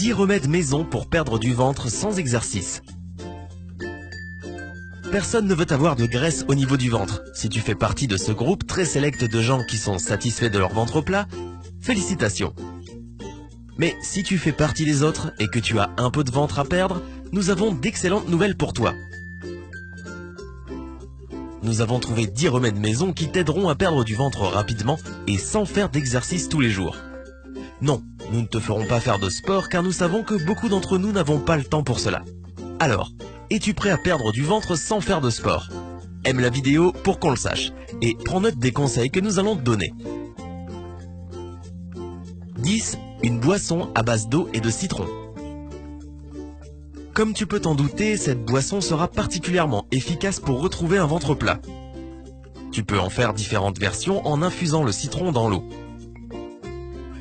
10 remèdes maison pour perdre du ventre sans exercice. Personne ne veut avoir de graisse au niveau du ventre. Si tu fais partie de ce groupe très sélect de gens qui sont satisfaits de leur ventre plat, félicitations. Mais si tu fais partie des autres et que tu as un peu de ventre à perdre, nous avons d'excellentes nouvelles pour toi. Nous avons trouvé 10 remèdes maison qui t'aideront à perdre du ventre rapidement et sans faire d'exercice tous les jours. Non, nous ne te ferons pas faire de sport car nous savons que beaucoup d'entre nous n'avons pas le temps pour cela. Alors, es-tu prêt à perdre du ventre sans faire de sport? Aime la vidéo pour qu'on le sache et prends note des conseils que nous allons te donner. 10. Une boisson à base d'eau et de citron. Comme tu peux t'en douter, cette boisson sera particulièrement efficace pour retrouver un ventre plat. Tu peux en faire différentes versions en infusant le citron dans l'eau.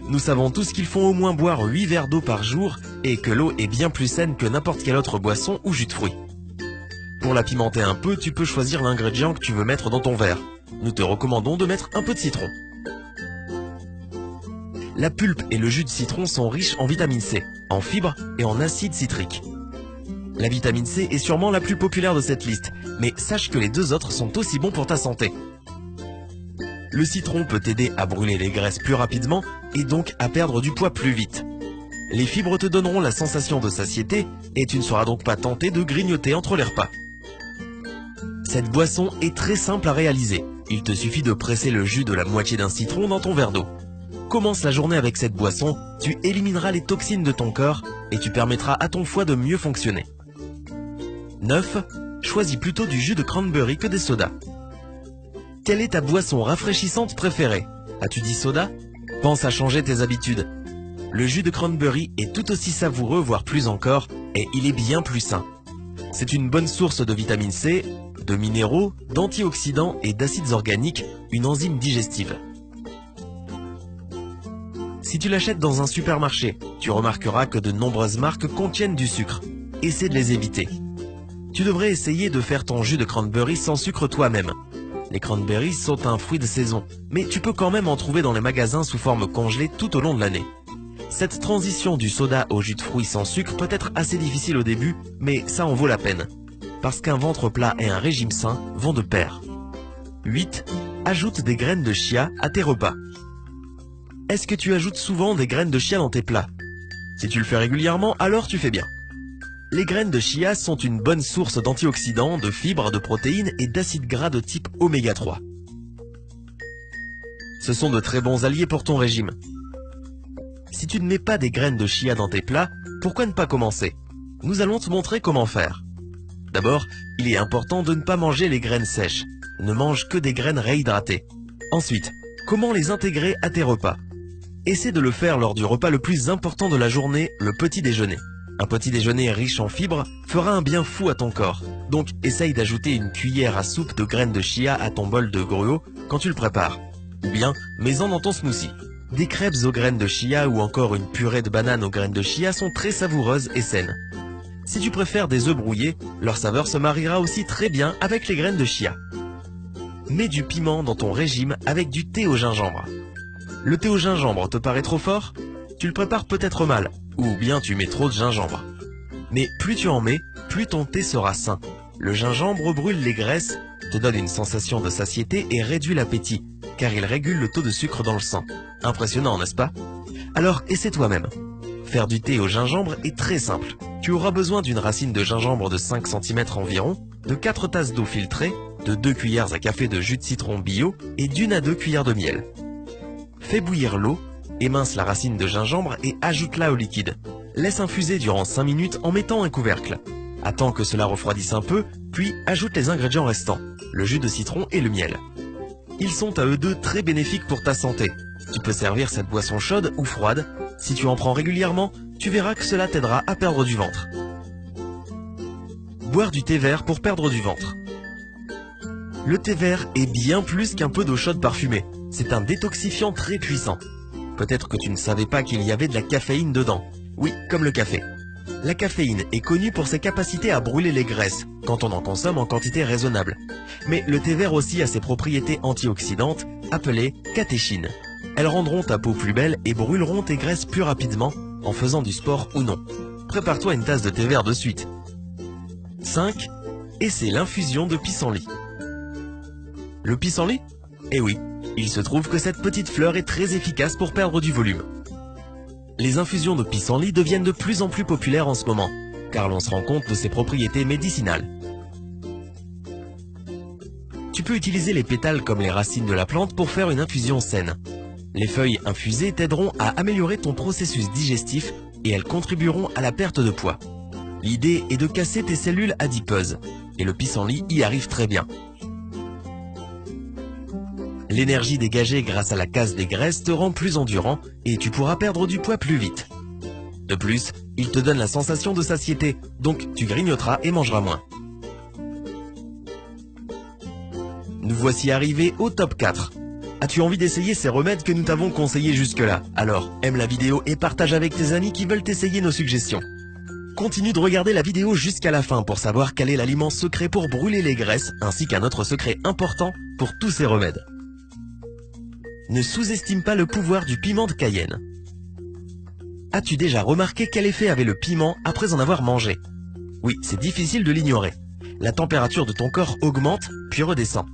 Nous savons tous qu'il faut au moins boire 8 verres d'eau par jour et que l'eau est bien plus saine que n'importe quelle autre boisson ou jus de fruits. Pour la pimenter un peu, tu peux choisir l'ingrédient que tu veux mettre dans ton verre. Nous te recommandons de mettre un peu de citron. La pulpe et le jus de citron sont riches en vitamine C, en fibres et en acide citrique. La vitamine C est sûrement la plus populaire de cette liste, mais sache que les deux autres sont aussi bons pour ta santé. Le citron peut t'aider à brûler les graisses plus rapidement et donc à perdre du poids plus vite. Les fibres te donneront la sensation de satiété et tu ne seras donc pas tenté de grignoter entre les repas. Cette boisson est très simple à réaliser. Il te suffit de presser le jus de la moitié d'un citron dans ton verre d'eau. Commence la journée avec cette boisson, tu élimineras les toxines de ton corps et tu permettras à ton foie de mieux fonctionner. 9. Choisis plutôt du jus de cranberry que des sodas. Quelle est ta boisson rafraîchissante préférée? As-tu dit soda? Pense à changer tes habitudes. Le jus de cranberry est tout aussi savoureux, voire plus encore, et il est bien plus sain. C'est une bonne source de vitamine C, de minéraux, d'antioxydants et d'acides organiques, une enzyme digestive. Si tu l'achètes dans un supermarché, tu remarqueras que de nombreuses marques contiennent du sucre. Essaie de les éviter. Tu devrais essayer de faire ton jus de cranberry sans sucre toi-même. Les cranberries sont un fruit de saison, mais tu peux quand même en trouver dans les magasins sous forme congelée tout au long de l'année. Cette transition du soda au jus de fruits sans sucre peut être assez difficile au début, mais ça en vaut la peine. Parce qu'un ventre plat et un régime sain vont de pair. 8. Ajoute des graines de chia à tes repas. Est-ce que tu ajoutes souvent des graines de chia dans tes plats? Si tu le fais régulièrement, alors tu fais bien. Les graines de chia sont une bonne source d'antioxydants, de fibres, de protéines et d'acides gras de type oméga 3. Ce sont de très bons alliés pour ton régime. Si tu ne mets pas des graines de chia dans tes plats, pourquoi ne pas commencer? Nous allons te montrer comment faire. D'abord, il est important de ne pas manger les graines sèches. Ne mange que des graines réhydratées. Ensuite, comment les intégrer à tes repas? Essaie de le faire lors du repas le plus important de la journée, le petit déjeuner. Un petit déjeuner riche en fibres fera un bien fou à ton corps. Donc essaye d'ajouter une cuillère à soupe de graines de chia à ton bol de gruau quand tu le prépares. Ou bien, mets-en dans ton smoothie. Des crêpes aux graines de chia ou encore une purée de banane aux graines de chia sont très savoureuses et saines. Si tu préfères des œufs brouillés, leur saveur se mariera aussi très bien avec les graines de chia. Mets du piment dans ton régime avec du thé au gingembre. Le thé au gingembre te paraît trop fort? Tu le prépares peut-être mal, ou bien tu mets trop de gingembre. Mais plus tu en mets, plus ton thé sera sain. Le gingembre brûle les graisses, te donne une sensation de satiété et réduit l'appétit, car il régule le taux de sucre dans le sang. Impressionnant, n'est-ce pas? Alors essaie toi-même. Faire du thé au gingembre est très simple. Tu auras besoin d'une racine de gingembre de 5 cm environ, de 4 tasses d'eau filtrée, de 2 cuillères à café de jus de citron bio et d'1 à 2 cuillères de miel. Fais bouillir l'eau, émince la racine de gingembre et ajoute-la au liquide. Laisse infuser durant 5 minutes en mettant un couvercle. Attends que cela refroidisse un peu, puis ajoute les ingrédients restants, le jus de citron et le miel. Ils sont à eux deux très bénéfiques pour ta santé. Tu peux servir cette boisson chaude ou froide. Si tu en prends régulièrement, tu verras que cela t'aidera à perdre du ventre. Boire du thé vert pour perdre du ventre. Le thé vert est bien plus qu'un peu d'eau chaude parfumée. C'est un détoxifiant très puissant. Peut-être que tu ne savais pas qu'il y avait de la caféine dedans. Oui, comme le café. La caféine est connue pour ses capacités à brûler les graisses, quand on en consomme en quantité raisonnable. Mais le thé vert aussi a ses propriétés antioxydantes, appelées catéchines. Elles rendront ta peau plus belle et brûleront tes graisses plus rapidement, en faisant du sport ou non. Prépare-toi une tasse de thé vert de suite. 5. Essaie l'infusion de pissenlit. Le pissenlit? Eh oui, il se trouve que cette petite fleur est très efficace pour perdre du volume. Les infusions de pissenlit deviennent de plus en plus populaires en ce moment, car l'on se rend compte de ses propriétés médicinales. Tu peux utiliser les pétales comme les racines de la plante pour faire une infusion saine. Les feuilles infusées t'aideront à améliorer ton processus digestif et elles contribueront à la perte de poids. L'idée est de casser tes cellules adipeuses, et le pissenlit y arrive très bien. L'énergie dégagée grâce à la casse des graisses te rend plus endurant et tu pourras perdre du poids plus vite. De plus, il te donne la sensation de satiété, donc tu grignoteras et mangeras moins. Nous voici arrivés au top 4. As-tu envie d'essayer ces remèdes que nous t'avons conseillés jusque-là? Alors, aime la vidéo et partage avec tes amis qui veulent essayer nos suggestions. Continue de regarder la vidéo jusqu'à la fin pour savoir quel est l'aliment secret pour brûler les graisses, ainsi qu'un autre secret important pour tous ces remèdes. Ne sous-estime pas le pouvoir du piment de Cayenne. As-tu déjà remarqué quel effet avait le piment après en avoir mangé? Oui, c'est difficile de l'ignorer. La température de ton corps augmente, puis redescend.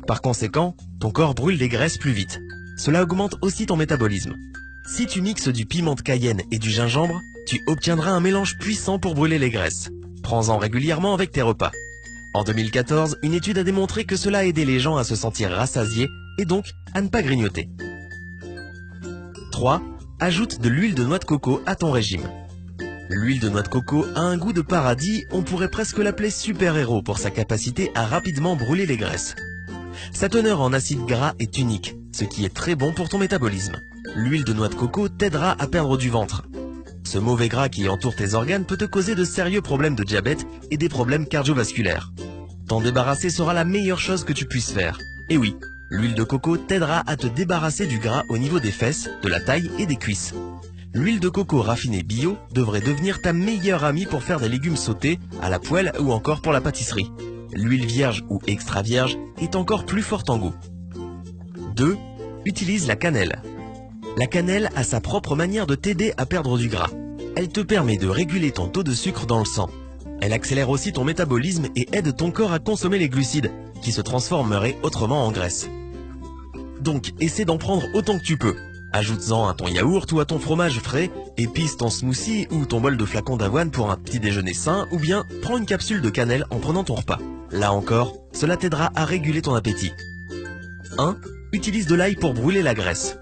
Par conséquent, ton corps brûle les graisses plus vite. Cela augmente aussi ton métabolisme. Si tu mixes du piment de Cayenne et du gingembre, tu obtiendras un mélange puissant pour brûler les graisses. Prends-en régulièrement avec tes repas. En 2014, une étude a démontré que cela aidait les gens à se sentir rassasiés et donc à ne pas grignoter. 3. Ajoute de l'huile de noix de coco à ton régime. L'huile de noix de coco a un goût de paradis, on pourrait presque l'appeler super-héros pour sa capacité à rapidement brûler les graisses. Sa teneur en acides gras est unique, ce qui est très bon pour ton métabolisme. L'huile de noix de coco t'aidera à perdre du ventre. Ce mauvais gras qui entoure tes organes peut te causer de sérieux problèmes de diabète et des problèmes cardiovasculaires. T'en débarrasser sera la meilleure chose que tu puisses faire. Et oui, l'huile de coco t'aidera à te débarrasser du gras au niveau des fesses, de la taille et des cuisses. L'huile de coco raffinée bio devrait devenir ta meilleure amie pour faire des légumes sautés, à la poêle ou encore pour la pâtisserie. L'huile vierge ou extra vierge est encore plus forte en goût. 2. Utilise la cannelle. La cannelle a sa propre manière de t'aider à perdre du gras. Elle te permet de réguler ton taux de sucre dans le sang. Elle accélère aussi ton métabolisme et aide ton corps à consommer les glucides, qui se transformeraient autrement en graisse. Donc, essaie d'en prendre autant que tu peux. Ajoute-en à ton yaourt ou à ton fromage frais, épice ton smoothie ou ton bol de flacons d'avoine pour un petit déjeuner sain, ou bien prends une capsule de cannelle en prenant ton repas. Là encore, cela t'aidera à réguler ton appétit. 1. Utilise de l'ail pour brûler la graisse.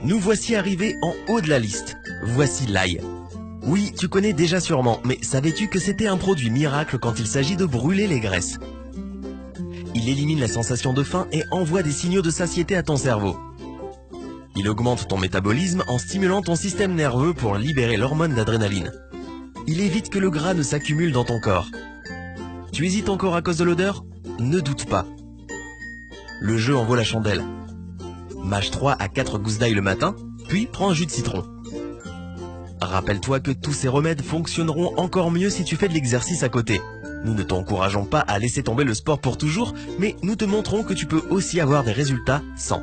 Nous voici arrivés en haut de la liste. Voici l'ail. Oui, tu connais déjà sûrement, mais savais-tu que c'était un produit miracle quand il s'agit de brûler les graisses? Il élimine la sensation de faim et envoie des signaux de satiété à ton cerveau. Il augmente ton métabolisme en stimulant ton système nerveux pour libérer l'hormone d'adrénaline. Il évite que le gras ne s'accumule dans ton corps. Tu hésites encore à cause de l'odeur? Ne doute pas. Le jeu en vaut la chandelle. Mâche 3 à 4 gousses d'ail le matin, puis prends un jus de citron. Rappelle-toi que tous ces remèdes fonctionneront encore mieux si tu fais de l'exercice à côté. Nous ne t'encourageons pas à laisser tomber le sport pour toujours, mais nous te montrons que tu peux aussi avoir des résultats sans.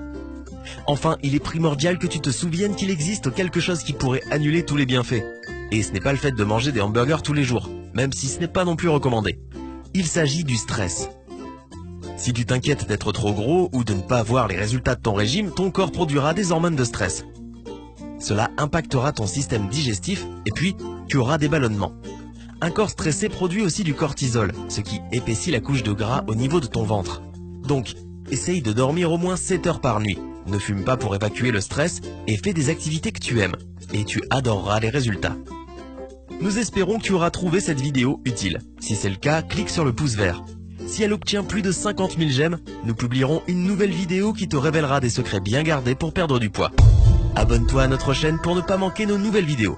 Enfin, il est primordial que tu te souviennes qu'il existe quelque chose qui pourrait annuler tous les bienfaits. Et ce n'est pas le fait de manger des hamburgers tous les jours, même si ce n'est pas non plus recommandé. Il s'agit du stress. Si tu t'inquiètes d'être trop gros ou de ne pas voir les résultats de ton régime, ton corps produira des hormones de stress. Cela impactera ton système digestif et puis tu auras des ballonnements. Un corps stressé produit aussi du cortisol, ce qui épaissit la couche de gras au niveau de ton ventre. Donc, essaye de dormir au moins 7 heures par nuit. Ne fume pas pour évacuer le stress et fais des activités que tu aimes. Et tu adoreras les résultats. Nous espérons que tu auras trouvé cette vidéo utile. Si c'est le cas, clique sur le pouce vert. Si elle obtient plus de 50 000 j'aime, nous publierons une nouvelle vidéo qui te révélera des secrets bien gardés pour perdre du poids. Abonne-toi à notre chaîne pour ne pas manquer nos nouvelles vidéos.